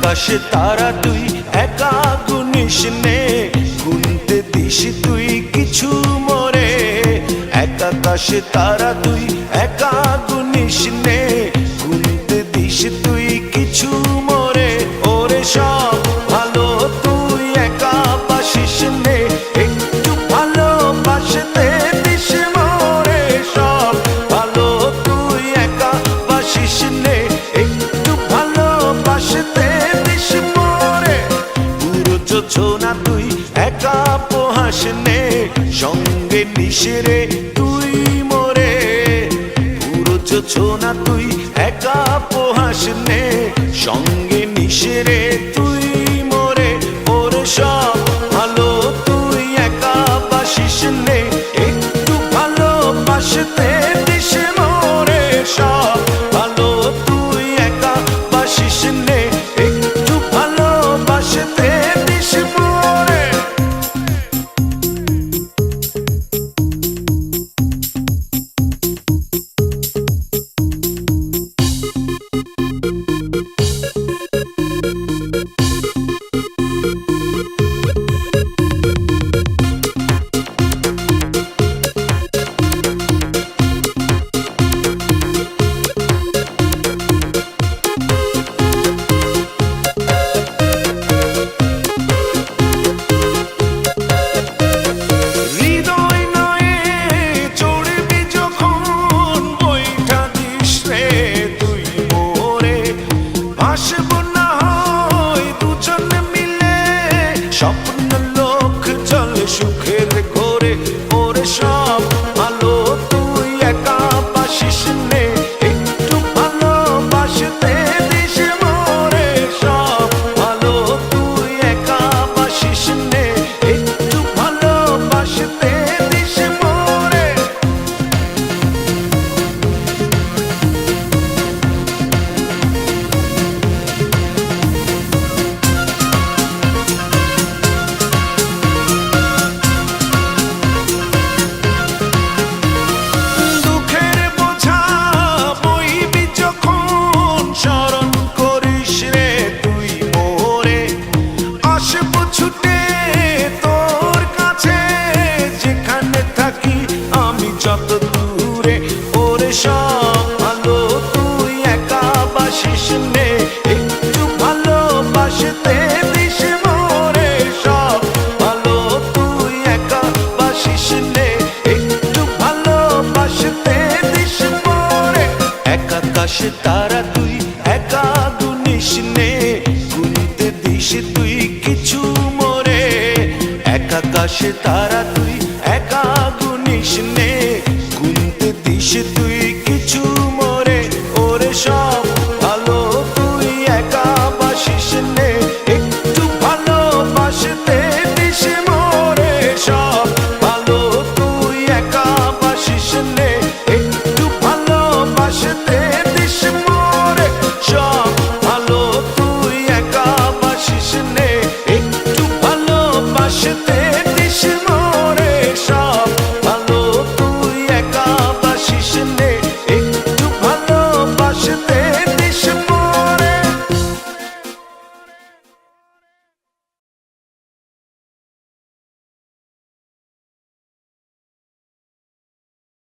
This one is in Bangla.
আকাশে তারা তুই একা গুনিস নে, গুনতে দিস তুই কিছু মোরে। এক আকাশে তারা তুই একা গুনিস নে, গুনতে দিস তুই কিছু মোরে। ওরে সব ভালো তুই একা বাসিস নে, একটু ভালোবাসতে দিস মোরে। সব ভালো তুই একা বাসিস নে, একটু ভালোবাসতে দিস মোরে। পুরো যোছনা তুই একা পোহাস নে, সঙ্গে নিস রে তুই মোরে। পুরো যোছনা তুই একা পোহাস নে, সঙ্গে নিস রে তুই মোরে। ওরে সব ভালো তুই একা বাসিস নে, একটু ভালোবাসতে দিস মোরে। সব ভালো তুই একা বাসিস নে, একটু ভালোবাসতে দিস মোরে। স্বপ্ন লোক চলে সুখের ঘরে। ওরে সব ভালো তুই একা বাসিস নে, একটু ভালোবাসতে দিস মোরে। সব ভালো তুই একা বাসিস নে, একটু ভালোবাসতে দিস মোরে। যত দূরে ওরে সব ভালো তুই একা বাসিস নে, একটু ভালোবাসতে দিস মোরে। সব ভালো তুই একা বাসিস নে, একটু ভালোবাসতে দিস মোরে। এক আকাশে তারা তুই একা গুনিস নে, গুনতে দিস তুই কিছু মোরে। এক আকাশে তারা তুই